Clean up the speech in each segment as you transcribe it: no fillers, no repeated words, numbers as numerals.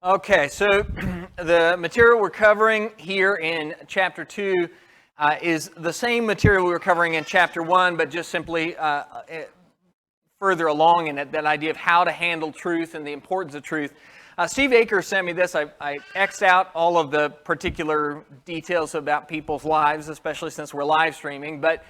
Okay, so the material we're covering here in chapter 2 is the same material we were covering in chapter 1, but just simply further along in it, that idea of how to handle truth and the importance of truth. Steve Akers sent me this. I X'd out all of the particular details about people's lives, especially since we're live streaming, but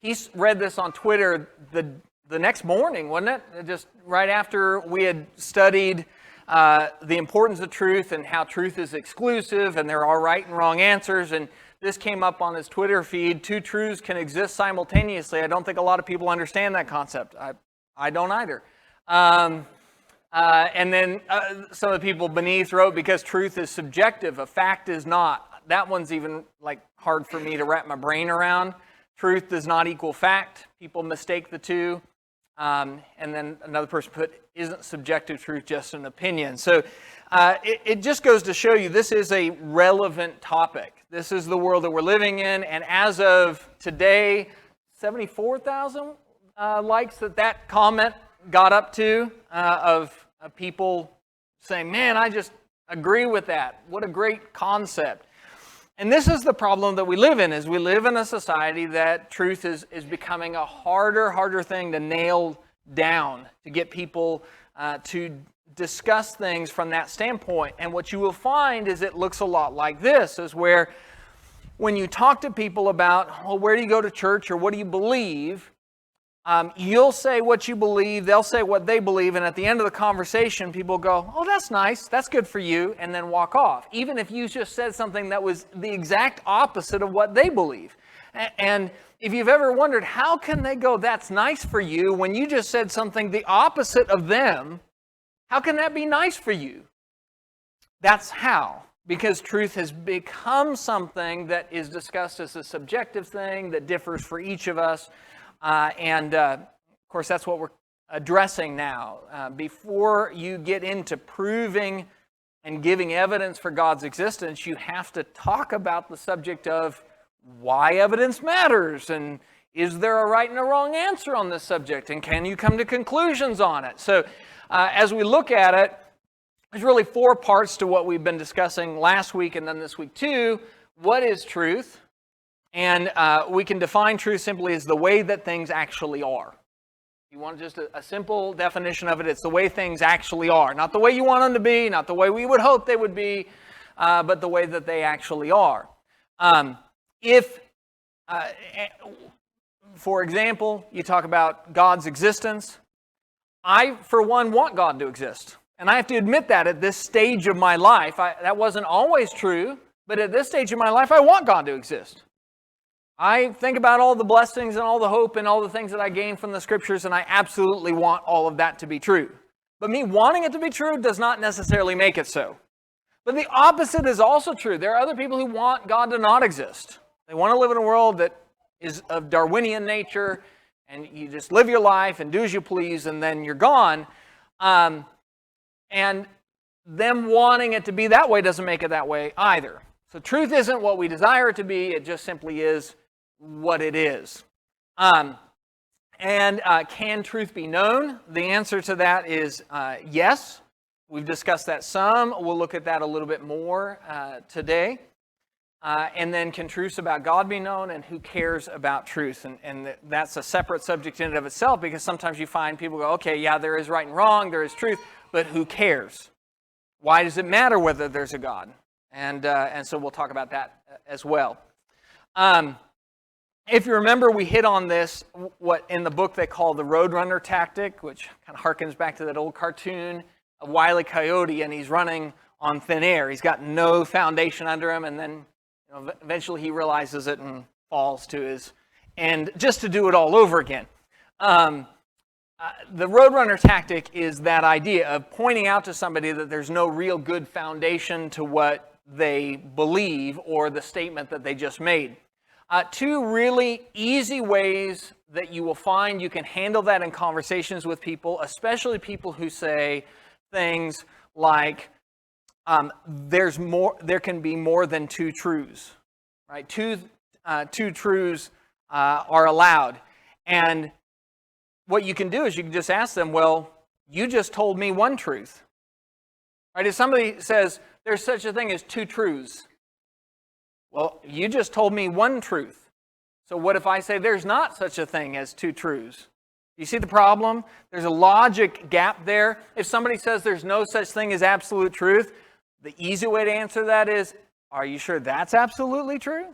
he's read this on Twitter the next morning, wasn't it? Just right after we had studied the importance of truth and how truth is exclusive and there are right and wrong answers. And this came up on his Twitter feed. Two truths can exist simultaneously. I don't think a lot of people understand that concept. I don't either. And then some of the people beneath wrote, because truth is subjective, a fact is not. That one's even like hard for me to wrap my brain around. Truth does not equal fact. People mistake the two. And then another person put, isn't subjective truth just an opinion? So it just goes to show you this is a relevant topic. This is the world that we're living in. And as of today, 74,000 likes that comment got up to of people saying, man, I just agree with that. What a great concept. And this is the problem that we live in, is we live in a society that truth is becoming a harder thing to nail down, to get people to discuss things from that standpoint. And what you will find is it looks a lot like this, is where when you talk to people about, well, where do you go to church or what do you believe, you'll say what you believe, they'll say what they believe, and at the end of the conversation, people go, oh, that's nice, that's good for you, and then walk off, even if you just said something that was the exact opposite of what they believe. And if you've ever wondered, how can they go, that's nice for you, when you just said something the opposite of them, how can that be nice for you? That's how. Because truth has become something that is discussed as a subjective thing that differs for each of us. Of course, that's what we're addressing now. Before you get into proving and giving evidence for God's existence, you have to talk about the subject of why evidence matters, and is there a right and a wrong answer on this subject, and can you come to conclusions on it? So as we look at it, there's really four parts to what we've been discussing last week and then this week too. What is truth? And we can define truth simply as the way that things actually are. If you want just a simple definition of it, it's the way things actually are. Not the way you want them to be, not the way we would hope they would be, but the way that they actually are. For example, you talk about God's existence. I, for one, want God to exist. And I have to admit that at this stage of my life, that wasn't always true, but at this stage of my life, I want God to exist. I think about all the blessings and all the hope and all the things that I gain from the scriptures, and I absolutely want all of that to be true. But me wanting it to be true does not necessarily make it so. But the opposite is also true. There are other people who want God to not exist. They want to live in a world that is of Darwinian nature, and you just live your life and do as you please, and then you're gone. And them wanting it to be that way doesn't make it that way either. So truth isn't what we desire it to be, it just simply is what it is. Can truth be known? The answer to that is yes. We've discussed that some. We'll look at that a little bit more today. And then can truths about God be known, and who cares about truth? And that's a separate subject in and of itself, because sometimes you find people go, okay, yeah, there is right and wrong, there is truth, but who cares? Why does it matter whether there's a God? And so we'll talk about that as well. If you remember, we hit on this, what in the book they call the Roadrunner tactic, which kind of harkens back to that old cartoon of Wile E. Coyote, and he's running on thin air. He's got no foundation under him, and then eventually he realizes it and falls to his end, just to do it all over again. The Roadrunner tactic is that idea of pointing out to somebody that there's no real good foundation to what they believe or the statement that they just made. Two really easy ways that you will find you can handle that in conversations with people, especially people who say things like, there can be more than two truths, right? Two truths are allowed. And what you can do is you can just ask them, well, you just told me one truth. Right? If somebody says there's such a thing as two truths, well, you just told me one truth. So what if I say there's not such a thing as two truths? You see the problem? There's a logic gap there. If somebody says there's no such thing as absolute truth, the easy way to answer that is, are you sure that's absolutely true?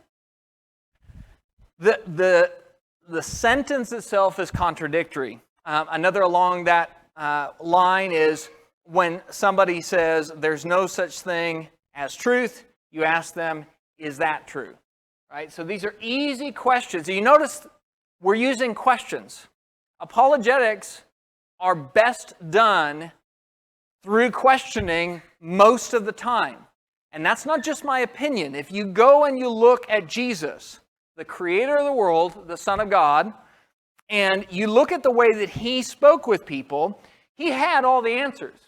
The sentence itself is contradictory. Another along that line is when somebody says there's no such thing as truth, you ask them, is that true? Right? So these are easy questions. You notice we're using questions. Apologetics are best done through questioning most of the time. And that's not just my opinion. If you go and you look at Jesus, the creator of the world, the Son of God, and you look at the way that he spoke with people, he had all the answers.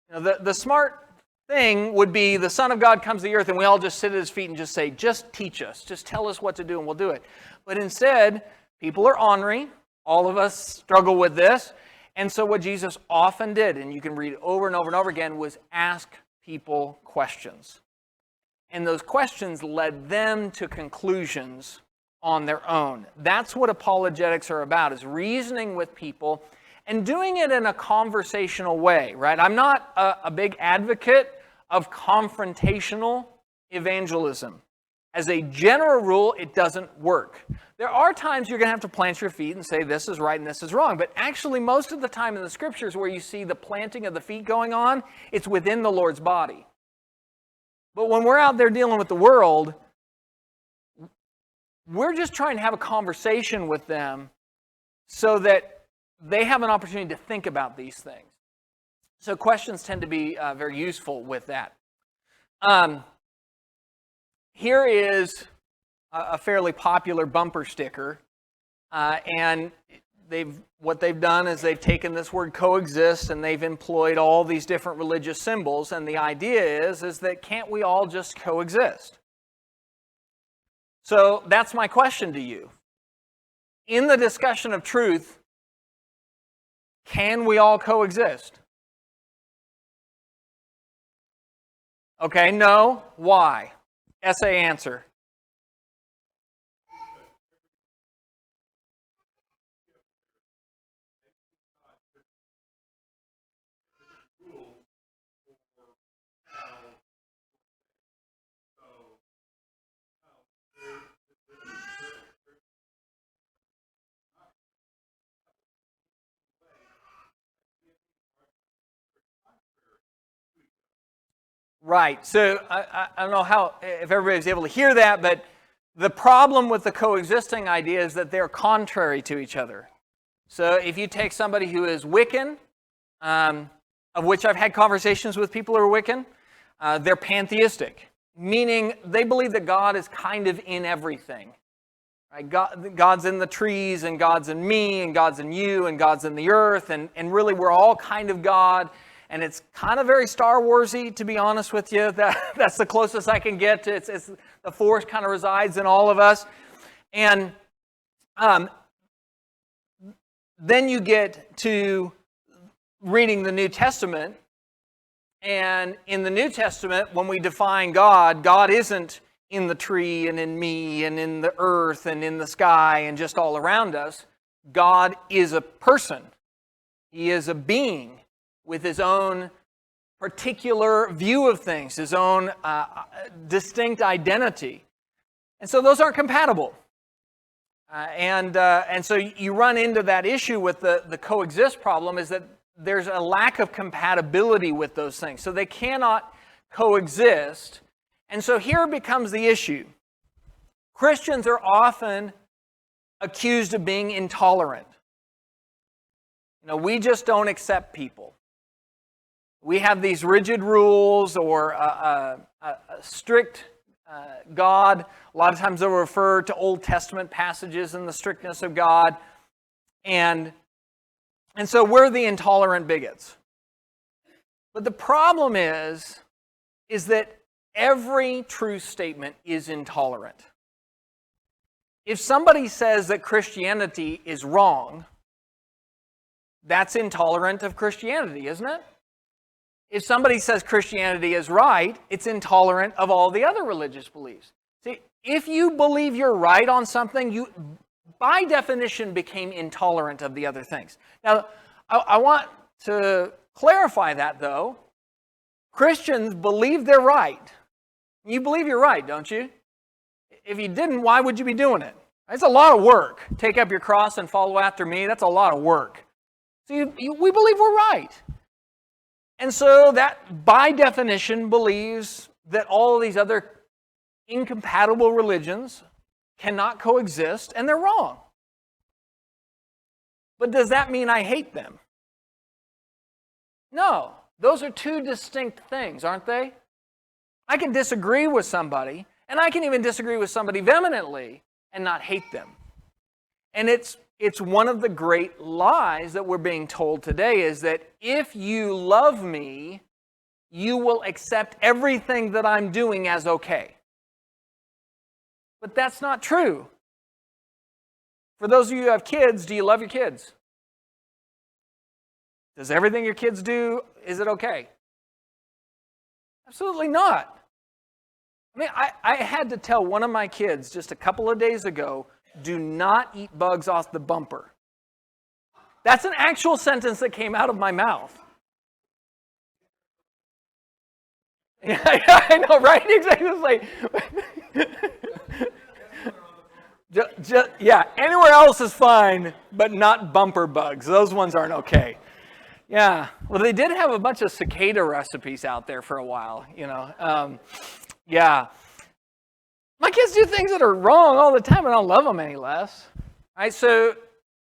You know, the smart thing would be the Son of God comes to the earth and we all just sit at his feet and just say, just teach us, just tell us what to do and we'll do it. But instead, people are ornery. All of us struggle with this. And so what Jesus often did, and you can read over and over and over again, was ask people questions. And those questions led them to conclusions on their own. That's what apologetics are about, is reasoning with people and doing it in a conversational way, right? I'm not a big advocate of confrontational evangelism. As a general rule, it doesn't work. There are times you're going to have to plant your feet and say this is right and this is wrong. But actually, most of the time in the scriptures where you see the planting of the feet going on, it's within the Lord's body. But when we're out there dealing with the world, we're just trying to have a conversation with them so that they have an opportunity to think about these things. So questions tend to be very useful with that. Here is a fairly popular bumper sticker, and what they've done is they've taken this word coexist and they've employed all these different religious symbols, and the idea is that can't we all just coexist? So that's my question to you. In the discussion of truth, can we all coexist? Okay, no. Why? Essay answer. Right. So I don't know if everybody's able to hear that, but the problem with the coexisting idea is that they're contrary to each other. So if you take somebody who is Wiccan, of which I've had conversations with people who are Wiccan, they're pantheistic, meaning they believe that God is kind of in everything. Right? God's in the trees, and God's in me, and God's in you, and God's in the earth, and really we're all kind of God. And it's kind of very Star Wars-y, to be honest with you. That's the closest I can get to. It's the Force kind of resides in all of us. And then you get to reading the New Testament. And in the New Testament, when we define God, God isn't in the tree and in me and in the earth and in the sky and just all around us. God is a person. He is a being with his own particular view of things, his own distinct identity. And so those aren't compatible. And so you run into that issue with the coexist problem, is that there's a lack of compatibility with those things. So they cannot coexist. And so here becomes the issue. Christians are often accused of being intolerant. You know, we just don't accept people. We have these rigid rules or a strict God. A lot of times they'll refer to Old Testament passages and the strictness of God. And so we're the intolerant bigots. But the problem is that every truth statement is intolerant. If somebody says that Christianity is wrong, that's intolerant of Christianity, isn't it? If somebody says Christianity is right, it's intolerant of all the other religious beliefs. See, if you believe you're right on something, you, by definition, became intolerant of the other things. Now, I want to clarify that, though. Christians believe they're right. You believe you're right, don't you? If you didn't, why would you be doing it? It's a lot of work. Take up your cross and follow after me. That's a lot of work. See, we believe we're right. And so that, by definition, believes that all of these other incompatible religions cannot coexist, and they're wrong. But does that mean I hate them? No. Those are two distinct things, aren't they? I can disagree with somebody, and I can even disagree with somebody vehemently and not hate them. And it's one of the great lies that we're being told today is that if you love me, you will accept everything that I'm doing as okay. But that's not true. For those of you who have kids, do you love your kids? Does everything your kids do, is it okay? Absolutely not. I mean, I had to tell one of my kids just a couple of days ago, do not eat bugs off the bumper. That's an actual sentence that came out of my mouth. Yeah, I know, right? Exactly. It's like, yeah, anywhere else is fine, but not bumper bugs. Those ones aren't okay. Yeah, well, they did have a bunch of cicada recipes out there for a while, you know. Yeah. My kids do things that are wrong all the time, and I don't love them any less. All right, so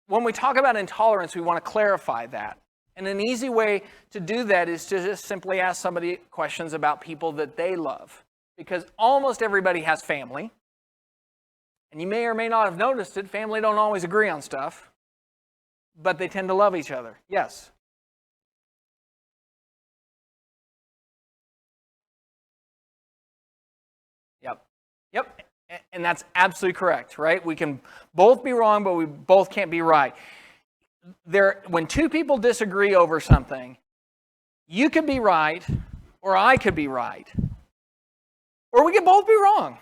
when we talk about intolerance, we want to clarify that. And an easy way to do that is to just simply ask somebody questions about people that they love. Because almost everybody has family. And you may or may not have noticed it, family don't always agree on stuff, but they tend to love each other. Yes? Yep, and that's absolutely correct, right? We can both be wrong, but we both can't be right. When two people disagree over something, you could be right, or I could be right. Or we can both be wrong,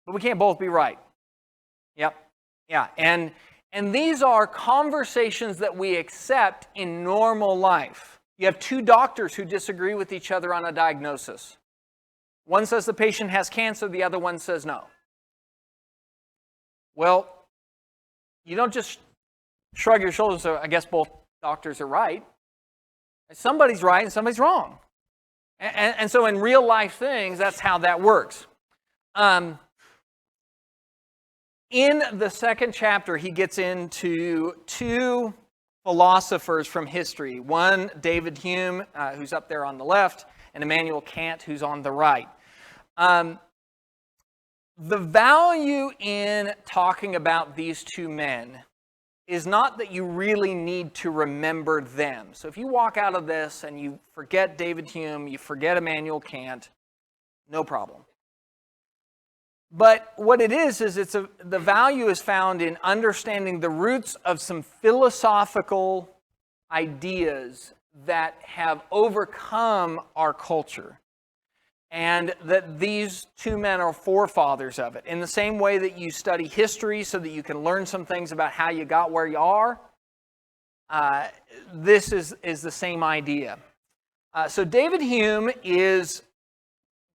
but we can't both be right. Yep, yeah, and these are conversations that we accept in normal life. You have two doctors who disagree with each other on a diagnosis. One says the patient has cancer, the other one says no. Well, you don't just shrug your shoulders and say, I guess both doctors are right. Somebody's right and somebody's wrong. And so in real life things, that's how that works. In the second chapter, he gets into two philosophers from history. One, David Hume, who's up there on the left, and Immanuel Kant, who's on the right. The value in talking about these two men is not that you really need to remember them. So if you walk out of this and you forget David Hume, you forget Immanuel Kant, no problem. But what it is the value is found in understanding the roots of some philosophical ideas that have overcome our culture. And that these two men are forefathers of it. In the same way that you study history so that you can learn some things about how you got where you are, this is the same idea. So David Hume is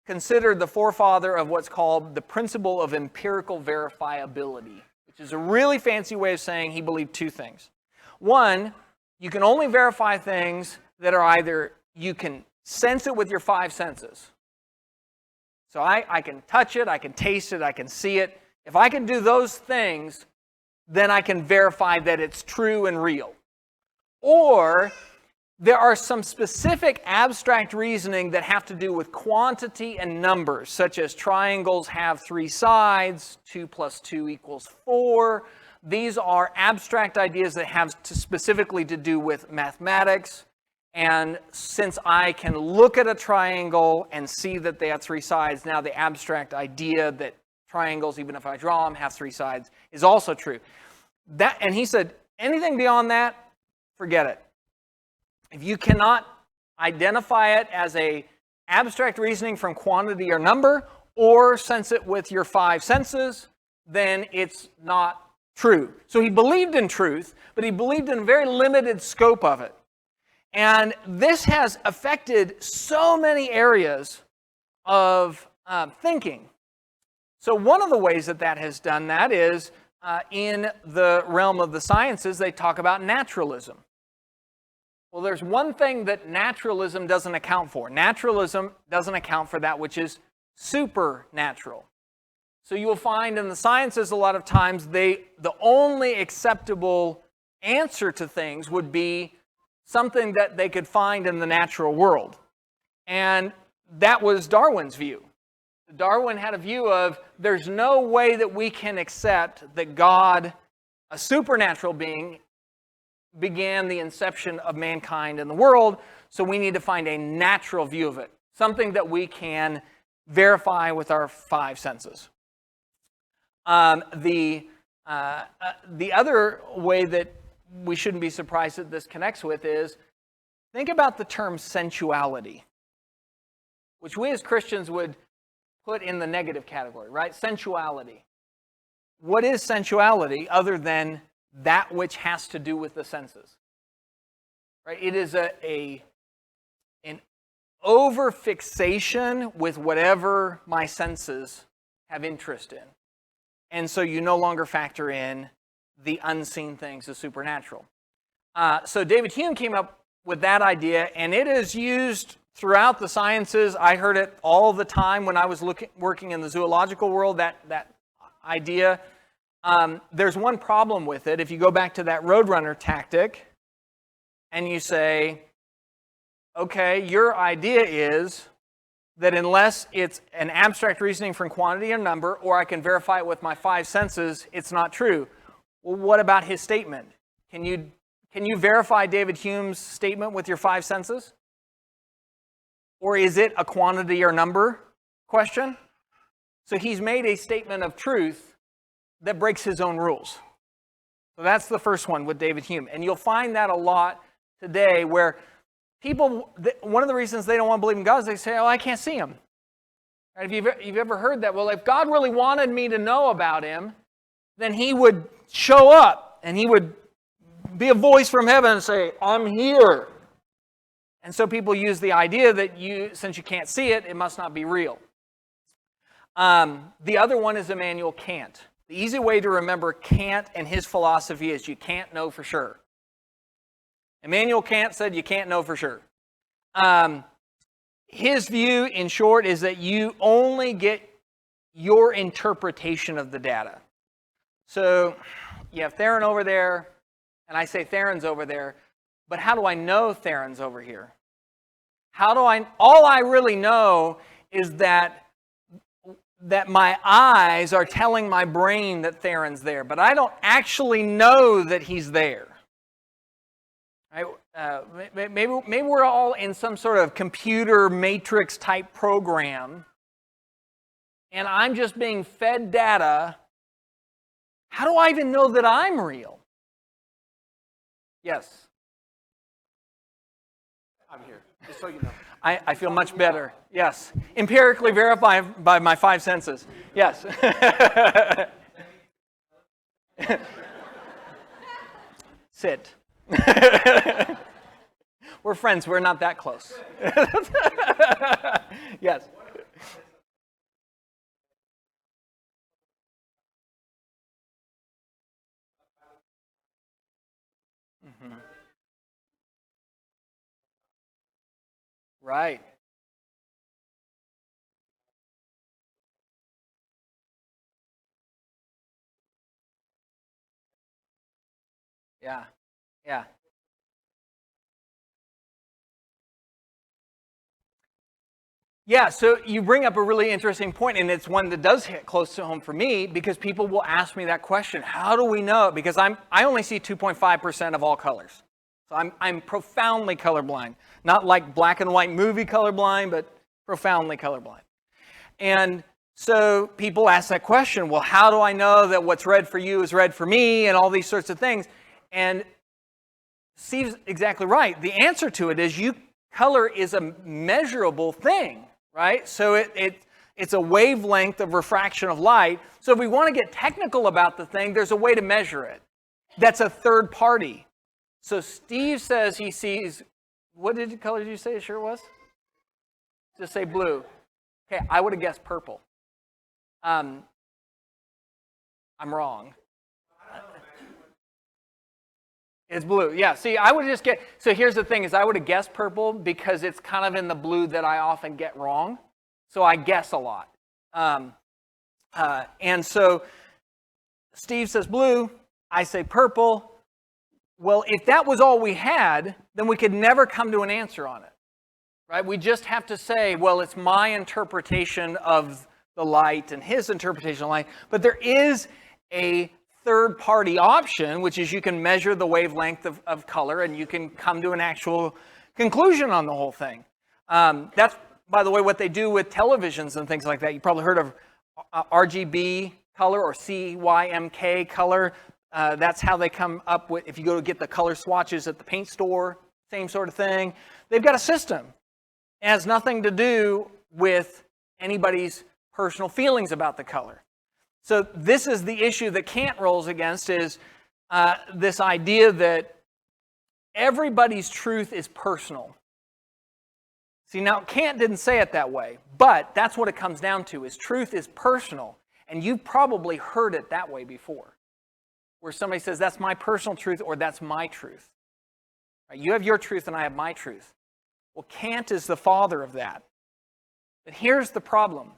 considered the forefather of what's called the principle of empirical verifiability, which is a really fancy way of saying he believed two things. One, you can only verify things that are either you can sense it with your five senses. So I can touch it, I can taste it, I can see it. If I can do those things, then I can verify that it's true and real. Or there are some specific abstract reasoning that have to do with quantity and numbers, such as triangles have three sides, 2 + 2 = 4. These are abstract ideas that have specifically to do with mathematics. And since I can look at a triangle and see that they have three sides, now the abstract idea that triangles, even if I draw them, have three sides is also true. And he said, anything beyond that, forget it. If you cannot identify it as a abstract reasoning from quantity or number, or sense it with your five senses, then it's not true. So he believed in truth, but he believed in a very limited scope of it. And this has affected so many areas of thinking. So one of the ways that that has done that is in the realm of the sciences, they talk about naturalism. Well, there's one thing that naturalism doesn't account for. Naturalism doesn't account for that which is supernatural. So you will find in the sciences a lot of times the only acceptable answer to things would be something that they could find in the natural world. And that was Darwin's view. Darwin had a view of there's no way that we can accept that God, a supernatural being, began the inception of mankind in the world, so we need to find a natural view of it, something that we can verify with our five senses. The other way that we shouldn't be surprised that this connects with is, think about the term sensuality, which we as Christians would put in the negative category, right? Sensuality. What is sensuality other than that which has to do with the senses? Right? It is an over-fixation with whatever my senses have interest in. And so you no longer factor in the unseen things, the supernatural. So David Hume came up with that idea, and it is used throughout the sciences. I heard it all the time when I was working in the zoological world, that idea. There's one problem with it. If you go back to that roadrunner tactic and you say, okay, your idea is that unless it's an abstract reasoning from quantity or number, or I can verify it with my five senses, it's not true. Well, what about his statement? Can you verify David Hume's statement with your five senses? Or is it a quantity or number question? So he's made a statement of truth that breaks his own rules. So that's the first one with David Hume. And you'll find that a lot today where people, one of the reasons they don't want to believe in God is they say, oh, I can't see him. Right? If you've ever heard that, well, if God really wanted me to know about him, then he would show up and he would be a voice from heaven and say, I'm here. And so people use the idea that since you can't see it, it must not be real. The other one is Immanuel Kant. The easy way to remember Kant and his philosophy is you can't know for sure. Immanuel Kant said you can't know for sure. His view, in short, is that you only get your interpretation of the data. So you have Theron over there, and I say Theron's over there, but how do I know Theron's over here? All I really know is that my eyes are telling my brain that Theron's there, but I don't actually know that he's there. Maybe we're all in some sort of computer matrix type program, and I'm just being fed data. How do I even know that I'm real? Yes. I'm here, just so you know. I feel much better. Yes. Empirically verified by my five senses. Yes. Sit. We're friends. We're not that close. Yes. Mm-hmm. Right. Yeah. Yeah. Yeah, so you bring up a really interesting point, and it's one that does hit close to home for me, because people will ask me that question. How do we know? Because I only see 2.5% of all colors. So I'm profoundly colorblind. Not like black and white movie colorblind, but profoundly colorblind. And so people ask that question, well, how do I know that what's red for you is red for me, and all these sorts of things? And Steve's exactly right. The answer to it is you color is a measurable thing, right? So it's a wavelength of refraction of light. So if we want to get technical about the thing, there's a way to measure it. That's a third party. So Steve says he sees, what color did you say it sure was? Just say blue. Okay, I would have guessed purple. I'm wrong. It's blue. Yeah, see, I would just get, so here's the thing is I would have guessed purple because it's kind of in the blue that I often get wrong. So I guess a lot. And so Steve says blue, I say purple. Well, if that was all we had, then we could never come to an answer on it. Right? We just have to say, well, it's my interpretation of the light and his interpretation of light. But there is a third-party option, which is you can measure the wavelength of color and you can come to an actual conclusion on the whole thing. That's, by the way, what they do with televisions and things like that. You probably heard of RGB color or CYMK color. That's how they come up with, if you go to get the color swatches at the paint store, same sort of thing. They've got a system. It has nothing to do with anybody's personal feelings about the color. So this is the issue that Kant rolls against, is this idea that everybody's truth is personal. See, now Kant didn't say it that way, but that's what it comes down to, is truth is personal. And you've probably heard it that way before, where somebody says, that's my personal truth, or that's my truth. Right? You have your truth and I have my truth. Well, Kant is the father of that. But here's the problem.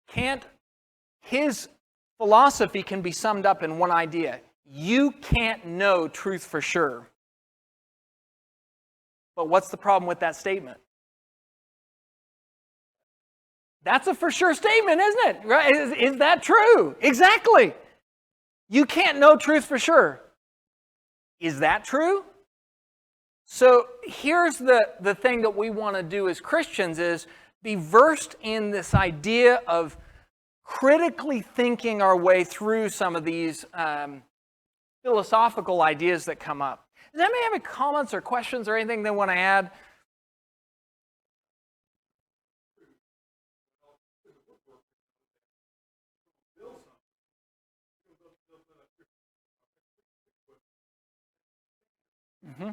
Kant, his philosophy can be summed up in one idea. You can't know truth for sure. But what's the problem with that statement? That's a for sure statement, isn't it? Right? Is that true? Exactly. You can't know truth for sure. Is that true? So here's the thing that we want to do as Christians is be versed in this idea of critically thinking our way through some of these philosophical ideas that come up. Does anybody have any comments or questions or anything they want to add? Mm-hmm.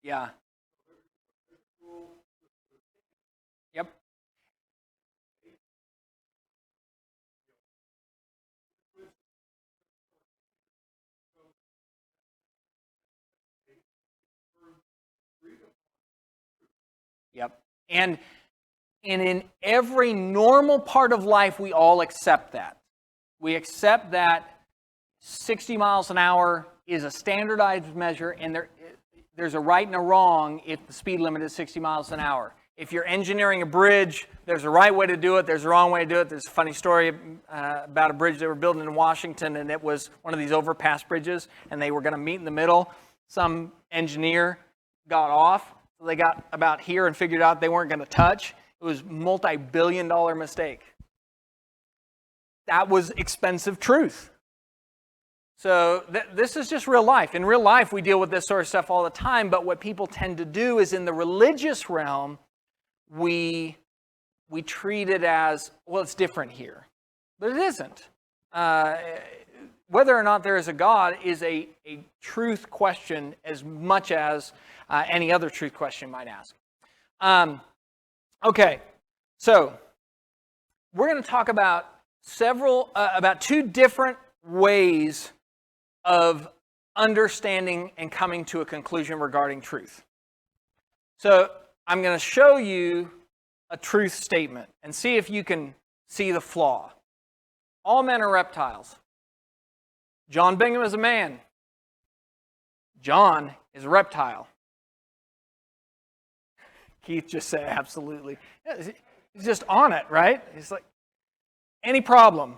Yeah. Yep. Yep. And in every normal part of life, we all accept that. We accept that 60 miles an hour is a standardized measure, and there's a right and a wrong if the speed limit is 60 miles an hour. If you're engineering a bridge, there's a right way to do it, there's a wrong way to do it. There's a funny story about a bridge they were building in Washington, and it was one of these overpass bridges, and they were going to meet in the middle. Some engineer got off, so they got about here and figured out they weren't going to touch. It was a multi-billion-dollar mistake. That was expensive truth. So this is just real life. In real life, we deal with this sort of stuff all the time, but what people tend to do is in the religious realm, we treat it as, well, it's different here. But it isn't. Whether or not there is a God is a truth question as much as any other truth question you might ask. Okay, so we're going to talk about about two different ways of understanding and coming to a conclusion regarding truth. So I'm going to show you a truth statement and see if you can see the flaw. All men are reptiles. John Bingham is a man. John is a reptile. Keith just said absolutely. He's just on it, right? He's like, any problem?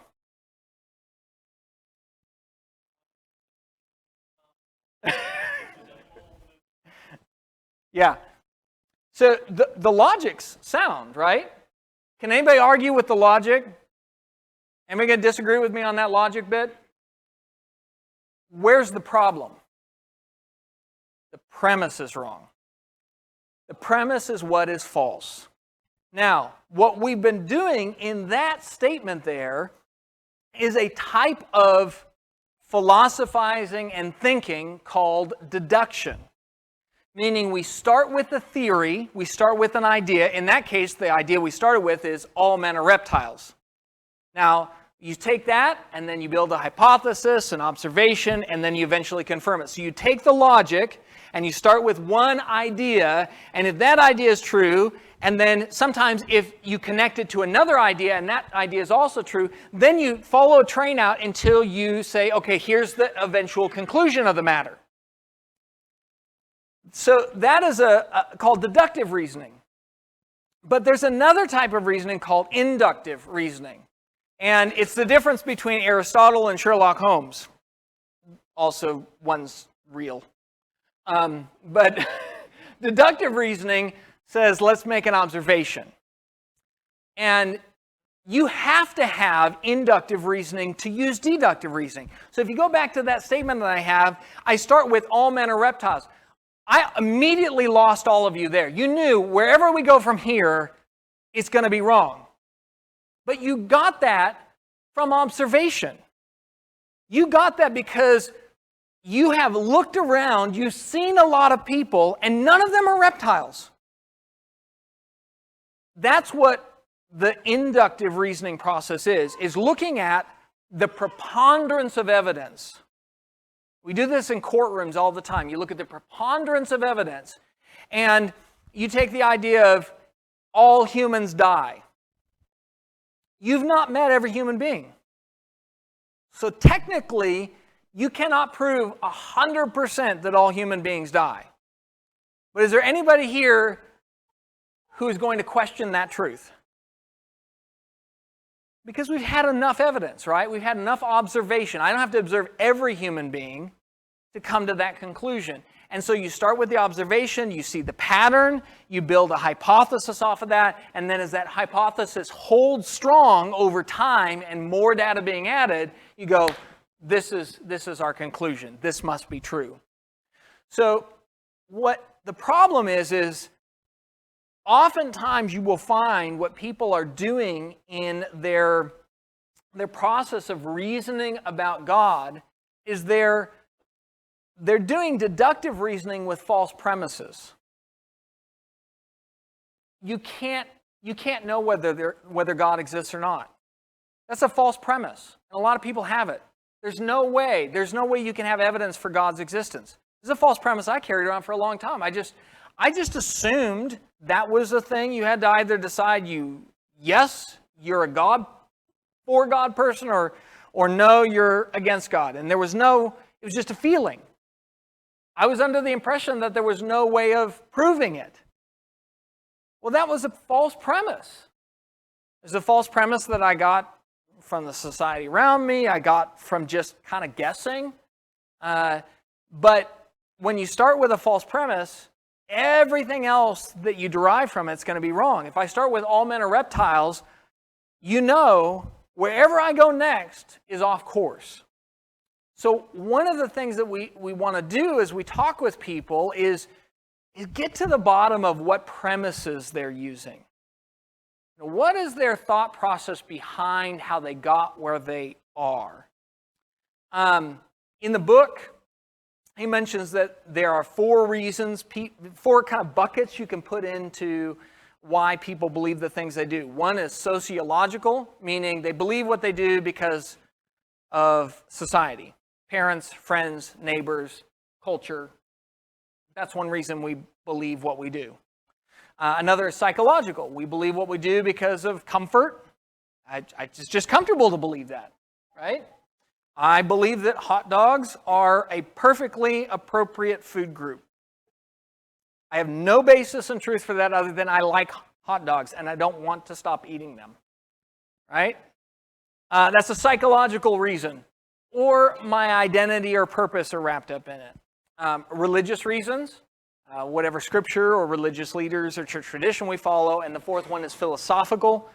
Yeah. So the logic's sound, right? Can anybody argue with the logic? Anybody going to disagree with me on that logic bit? Where's the problem? The premise is wrong. The premise is what is false. Now, what we've been doing in that statement there is a type of philosophizing and thinking called deduction. Meaning we start with a theory, we start with an idea. In that case, the idea we started with is all men are reptiles. Now, you take that, and then you build a hypothesis, an observation, and then you eventually confirm it. So you take the logic, and you start with one idea, and if that idea is true, and then sometimes if you connect it to another idea, and that idea is also true, then you follow a train out until you say, okay, here's the eventual conclusion of the matter. So that is called deductive reasoning. But there's another type of reasoning called inductive reasoning. And it's the difference between Aristotle and Sherlock Holmes. Also, one's real. But deductive reasoning says, let's make an observation. And you have to have inductive reasoning to use deductive reasoning. So if you go back to that statement that I have, I start with all men are reptiles. I immediately lost all of you there. You knew wherever we go from here, it's going to be wrong. But you got that from observation. You got that because you have looked around, you've seen a lot of people, and none of them are reptiles. That's what the inductive reasoning process is looking at the preponderance of evidence. We do this in courtrooms all the time. You look at the preponderance of evidence, and you take the idea of all humans die. You've not met every human being. So technically, you cannot prove 100% that all human beings die. But is there anybody here who is going to question that truth? Because we've had enough evidence, right? We've had enough observation. I don't have to observe every human being to come to that conclusion. And so you start with the observation, you see the pattern, you build a hypothesis off of that, and then as that hypothesis holds strong over time and more data being added, you go, this is our conclusion. This must be true. So what the problem is oftentimes you will find what people are doing in their process of reasoning about God is they're doing deductive reasoning with false premises. You can't know whether God exists or not. That's a false premise. And a lot of people have it. There's no way you can have evidence for God's existence. This is a false premise I carried around for a long time. I just assumed that was a thing. You had to either decide yes, you're a God, for God person, or no, you're against God. And it was just a feeling. I was under the impression that there was no way of proving it. Well, that was a false premise. It was a false premise that I got from the society around me. I got from just kind of guessing. But when you start with a false premise, everything else that you derive from it's going to be wrong. If I start with all men are reptiles, you know wherever I go next is off course. So one of the things that we want to do as we talk with people is get to the bottom of what premises they're using. What is their thought process behind how they got where they are? In the book, he mentions that there are four kind of buckets you can put into why people believe the things they do. One is sociological, meaning they believe what they do because of society. Parents, friends, neighbors, culture. That's one reason we believe what we do. Another is psychological. We believe what we do because of comfort. It's just comfortable to believe that, right? I believe that hot dogs are a perfectly appropriate food group. I have no basis in truth for that other than I like hot dogs and I don't want to stop eating them, right? That's a psychological reason. Or my identity or purpose are wrapped up in it. Religious reasons, whatever scripture or religious leaders or church tradition we follow. And the fourth one is philosophical.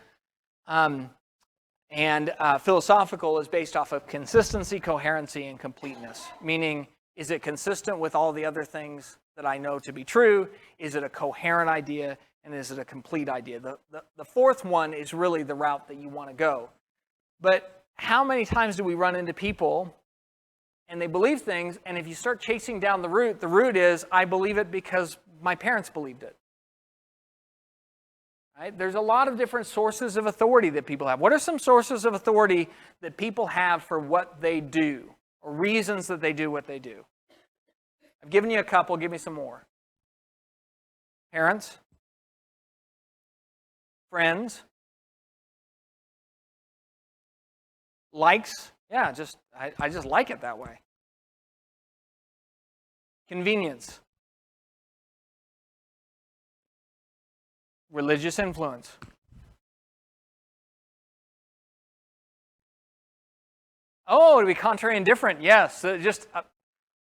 Philosophical is based off of consistency, coherency, and completeness. Meaning Is it consistent with all the other things that I know to be true? Is it a coherent idea? And is it a complete idea? The fourth one is really the route that you want to go. But how many times do we run into people and they believe things, and if you start chasing down the root is, I believe it because my parents believed it. Right? There's a lot of different sources of authority that people have. What are some sources of authority that people have for what they do, or reasons that they do what they do? I've given you a couple, give me some more. Parents? Friends? Likes? Yeah, I just like it that way. Convenience. Religious influence. Oh, to be contrary and different. Yes,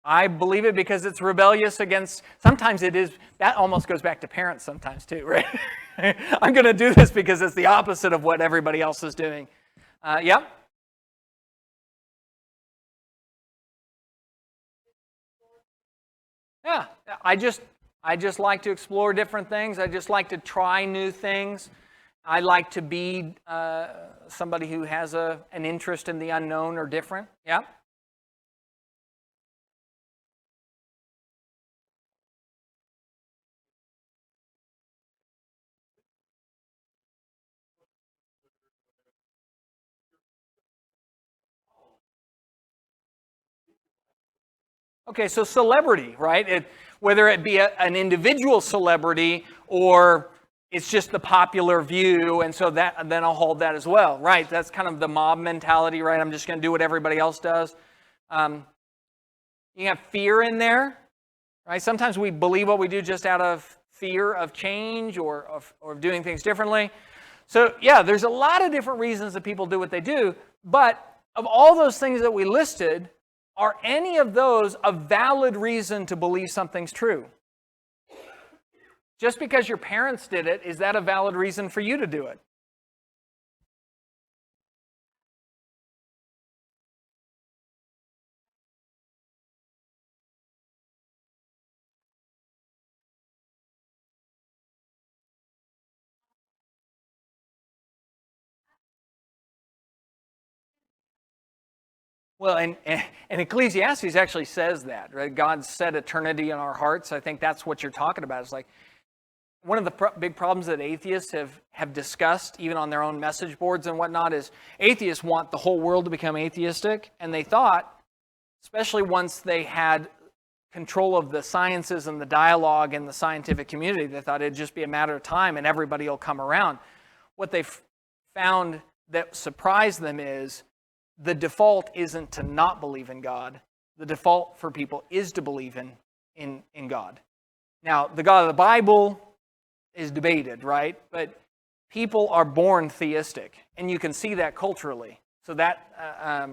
I believe it because it's rebellious against. Sometimes it is. That almost goes back to parents sometimes too, right? I'm going to do this because it's the opposite of what everybody else is doing. Yeah. Yeah, I just like to explore different things. I just like to try new things. I like to be somebody who has an interest in the unknown or different. Yeah. Okay, so celebrity, right? Whether it be an individual celebrity or it's just the popular view, and so then I'll hold that as well, right? That's kind of the mob mentality, right? I'm just going to do what everybody else does. You have fear in there, right? Sometimes we believe what we do just out of fear of change or of doing things differently. So yeah, there's a lot of different reasons that people do what they do, but of all those things that we listed, are any of those a valid reason to believe something's true? Just because your parents did it, is that a valid reason for you to do it? Well, and Ecclesiastes actually says that, right? God set eternity in our hearts. I think that's what you're talking about. It's like one of the big problems that atheists have discussed, even on their own message boards and whatnot, is atheists want the whole world to become atheistic. And they thought, especially once they had control of the sciences and the dialogue in the scientific community, they thought it'd just be a matter of time and everybody will come around. What they found that surprised them is the default isn't to not believe in God. The default for people is to believe in God. Now, the God of the Bible is debated, right? But people are born theistic, and you can see that culturally. So that's I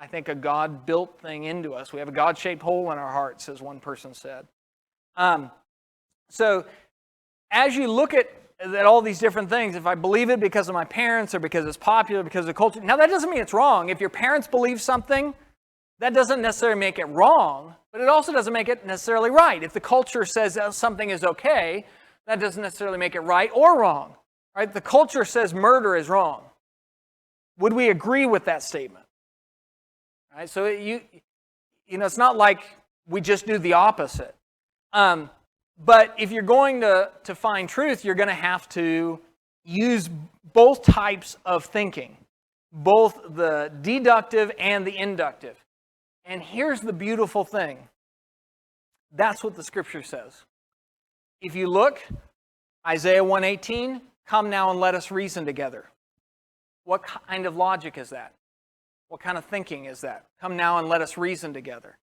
think a God-built thing into us. We have a God-shaped hole in our hearts, as one person said. So as you look at all these different things, if I believe it because of my parents or because it's popular, because of culture, now that doesn't mean it's wrong. If your parents believe something, that doesn't necessarily make it wrong, but it also doesn't make it necessarily right. If the culture says something is okay, that doesn't necessarily make it right or wrong. Right? The culture says murder is wrong. Would we agree with that statement? Right? So it's not like we just do the opposite. But if you're going to find truth, you're going to have to use both types of thinking, both the deductive and the inductive. And here's the beautiful thing. That's what the Scripture says. If you look, Isaiah 1:18, come now and let us reason together. What kind of logic is that? What kind of thinking is that? Come now and let us reason together.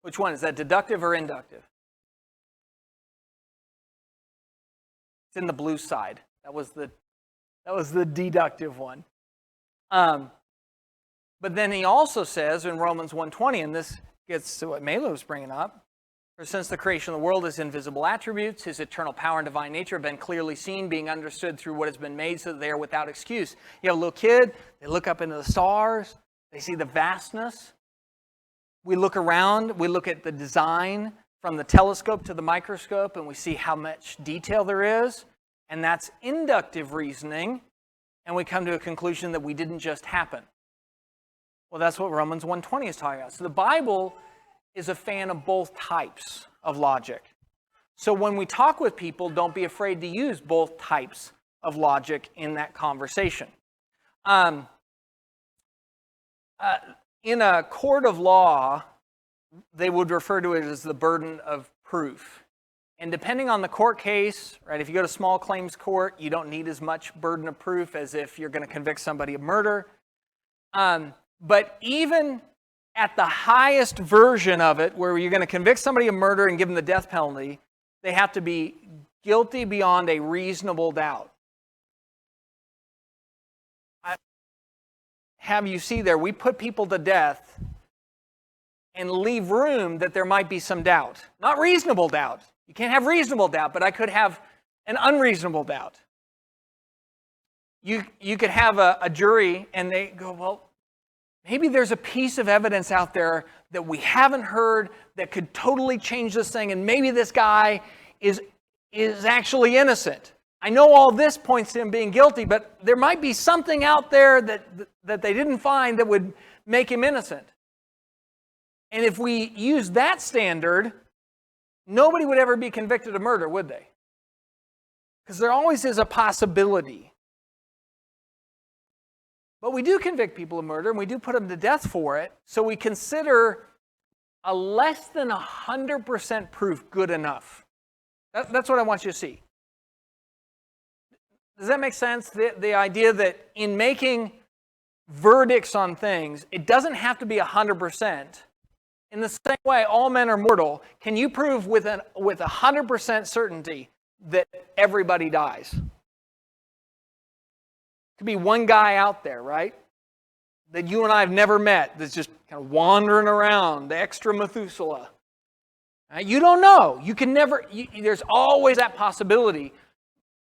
Which one? Is that deductive or inductive? It's in the blue side. That was the deductive one. But then he also says in Romans 1:20, and this gets to what Melo was bringing up, For since the creation of the world, his invisible attributes, his eternal power and divine nature have been clearly seen, being understood through what has been made, so that they are without excuse. You have a little kid, they look up into the stars, they see the vastness. We look around, we look at the design from the telescope to the microscope, and we see how much detail there is, and that's inductive reasoning, and we come to a conclusion that we didn't just happen. Well, that's what Romans 1:20 is talking about. So the Bible is a fan of both types of logic. So when we talk with people, don't be afraid to use both types of logic in that conversation. In a court of law, they would refer to it as the burden of proof. And depending on the court case, right, if you go to small claims court, you don't need as much burden of proof as if you're going to convict somebody of murder. But even at the highest version of it, where you're going to convict somebody of murder and give them the death penalty, they have to be guilty beyond a reasonable doubt. Have you see there, we put people to death and leave room that there might be some doubt. Not reasonable doubt. You can't have reasonable doubt, but I could have an unreasonable doubt. You could have a jury and they go, well, maybe there's a piece of evidence out there that we haven't heard that could totally change this thing, and maybe this guy is actually innocent. I know all this points to him being guilty, but there might be something out there that they didn't find that would make him innocent. And if we use that standard, nobody would ever be convicted of murder, would they? Because there always is a possibility. But we do convict people of murder, and we do put them to death for it, so we consider a less than 100% proof good enough. That's what I want you to see. Does that make sense? The idea that in making verdicts on things, it doesn't have to be 100%. In the same way, all men are mortal. Can you prove with 100% certainty that everybody dies? Could be one guy out there, right? That you and I have never met, that's just kind of wandering around, the extra Methuselah. You don't know. You can never, there's always that possibility.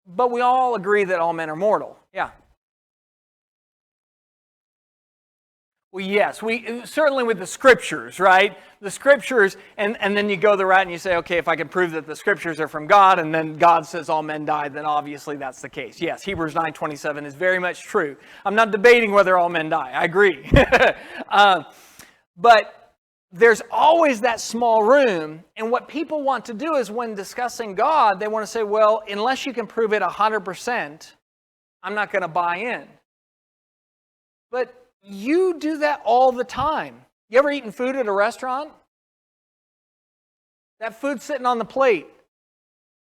But we all agree that all men are mortal. Yeah. Well, yes, we certainly with the scriptures, right? The scriptures, and then you go the route and you say, okay, if I can prove that the scriptures are from God, and then God says all men died, then obviously that's the case. Yes, Hebrews 9:27 is very much true. I'm not debating whether all men die. I agree. But there's always that small room, and what people want to do is when discussing God, they want to say, well, unless you can prove it 100%, I'm not going to buy in. But you do that all the time. You ever eaten food at a restaurant? That food's sitting on the plate.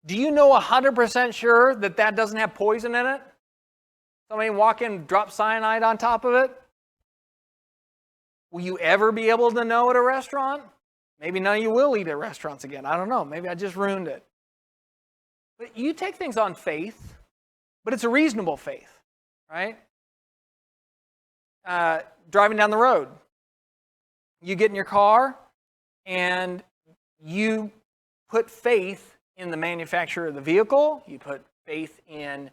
Do you know 100% sure that that doesn't have poison in it? Somebody walk in and drop cyanide on top of it? Will you ever be able to know at a restaurant? Maybe none of you will eat at restaurants again. I don't know. Maybe I just ruined it. But you take things on faith, but it's a reasonable faith, right? Driving down the road. You get in your car and you put faith in the manufacturer of the vehicle. You put faith in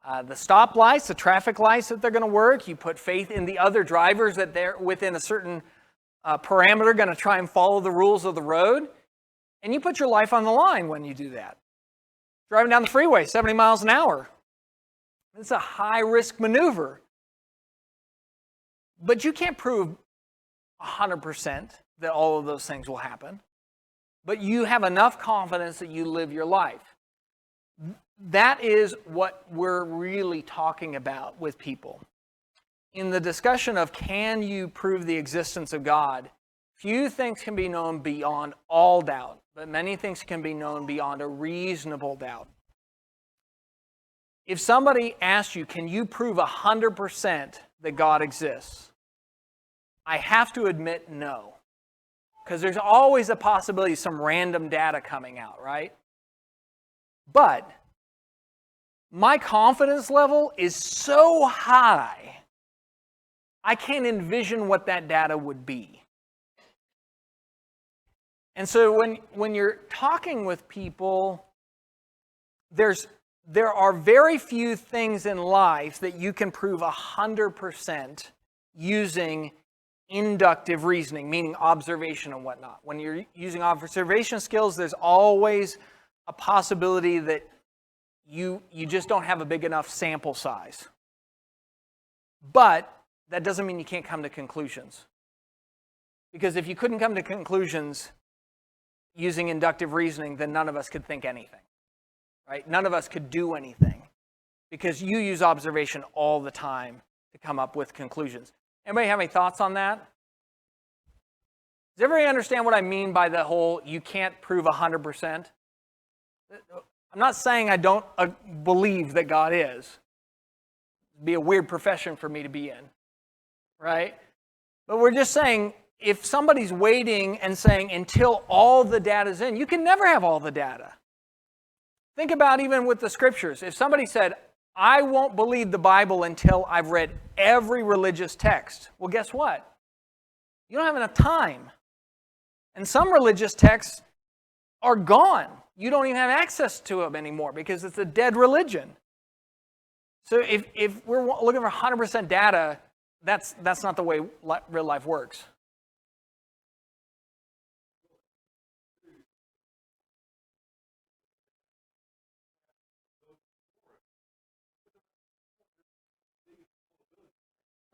the stoplights, the traffic lights that they're going to work. You put faith in the other drivers that they're within a certain parameter going to try and follow the rules of the road. And you put your life on the line when you do that. Driving down the freeway, 70 miles an hour. It's a high-risk maneuver. But you can't prove 100% that all of those things will happen. But you have enough confidence that you live your life. That is what we're really talking about with people. In the discussion of can you prove the existence of God, few things can be known beyond all doubt, but many things can be known beyond a reasonable doubt. If somebody asks you, can you prove 100% that God exists? I have to admit no. Because there's always a possibility of some random data coming out, right? But my confidence level is so high, I can't envision what that data would be. And so when you're talking with people, there are very few things in life that you can prove 100% using inductive reasoning, meaning observation and whatnot. When you're using observation skills, there's always a possibility that you just don't have a big enough sample size. But that doesn't mean you can't come to conclusions. Because if you couldn't come to conclusions using inductive reasoning, then none of us could think anything. Right? None of us could do anything. Because you use observation all the time to come up with conclusions. Anybody have any thoughts on that? Does everybody understand what I mean by the whole you can't prove 100%? I'm not saying I don't believe that God is. It'd be a weird profession for me to be in, right? But we're just saying if somebody's waiting and saying until all the data's in, you can never have all the data. Think about even with the scriptures. If somebody said, I won't believe the Bible until I've read every religious text, well, guess what? You don't have enough time. And some religious texts are gone. You don't even have access to them anymore because it's a dead religion. So if we're looking for 100% data, that's not the way real life works.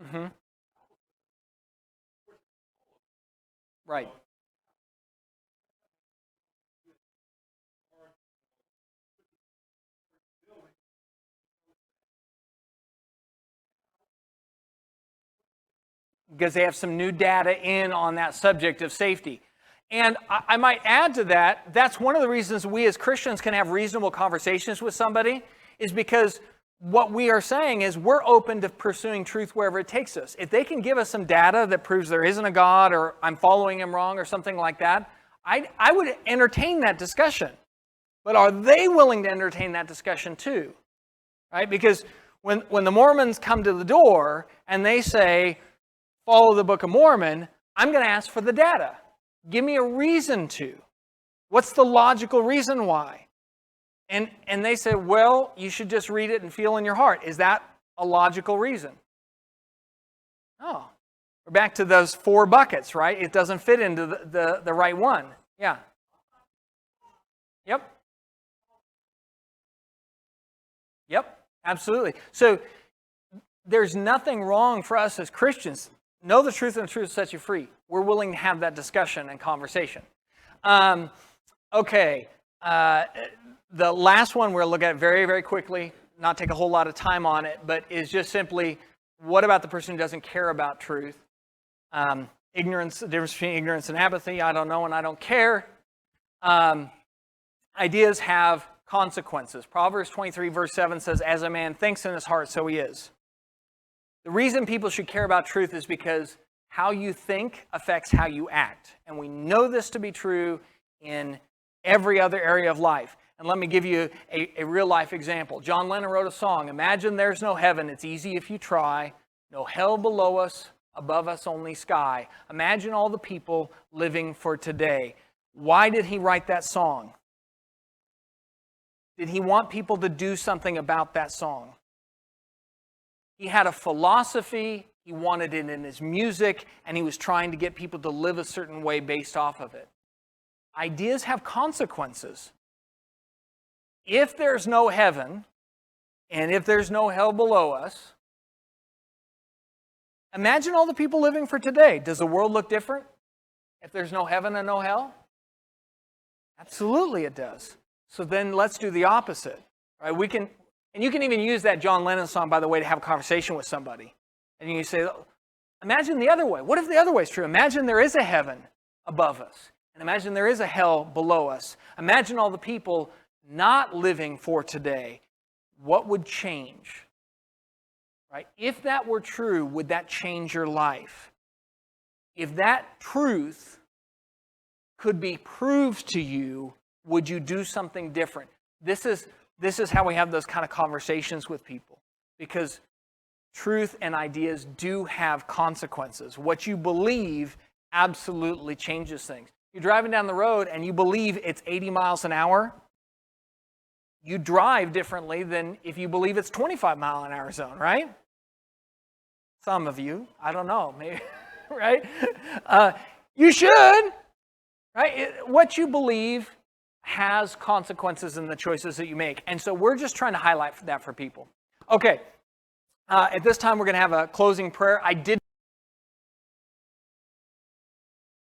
Mm-hmm. Right. Because they have some new data in on that subject of safety. And I might add to that, that's one of the reasons we as Christians can have reasonable conversations with somebody, is because what we are saying is we're open to pursuing truth wherever it takes us. If they can give us some data that proves there isn't a God or I'm following him wrong or something like that, I would entertain that discussion. But are they willing to entertain that discussion too? Right? Because when the Mormons come to the door and they say, follow the Book of Mormon, I'm going to ask for the data. Give me a reason to. What's the logical reason why? And they say, well, you should just read it and feel in your heart. Is that a logical reason? Oh, we're back to those 4 buckets, right? It doesn't fit into the right one. Yeah. Yep. Yep, absolutely. So there's nothing wrong for us as Christians. Know the truth, and the truth will set you free. We're willing to have that discussion and conversation. Okay. The last one we'll look at very, very quickly, not take a whole lot of time on it, but is just simply, what about the person who doesn't care about truth? Ignorance, the difference between ignorance and apathy, I don't know and I don't care. Ideas have consequences. Proverbs 23 verse 7 says, as a man thinks in his heart, so he is. The reason people should care about truth is because how you think affects how you act. And we know this to be true in every other area of life. And let me give you a real life example. John Lennon wrote a song, imagine there's no heaven, it's easy if you try. No hell below us, above us only sky. Imagine all the people living for today. Why did he write that song? Did he want people to do something about that song? He had a philosophy, he wanted it in his music, and he was trying to get people to live a certain way based off of it. Ideas have consequences. If there's no heaven, and if there's no hell below us, imagine all the people living for today. Does the world look different if there's no heaven and no hell? Absolutely it does. So then let's do the opposite. Right? And you can even use that John Lennon song, by the way, to have a conversation with somebody. And you say, imagine the other way. What if the other way is true? Imagine there is a heaven above us. And imagine there is a hell below us. Imagine all the people not living for today. What would change? Right? If that were true, would that change your life? If that truth could be proved to you, would you do something different? This is how we have those kind of conversations with people. Because truth and ideas do have consequences. What you believe absolutely changes things. You're driving down the road and you believe it's 80 miles an hour. You drive differently than if you believe it's 25-mile-an-hour zone, right? Some of you, I don't know, maybe, right? You should, right? What you believe has consequences in the choices that you make. And so we're just trying to highlight that for people. Okay, at this time we're going to have a closing prayer. I did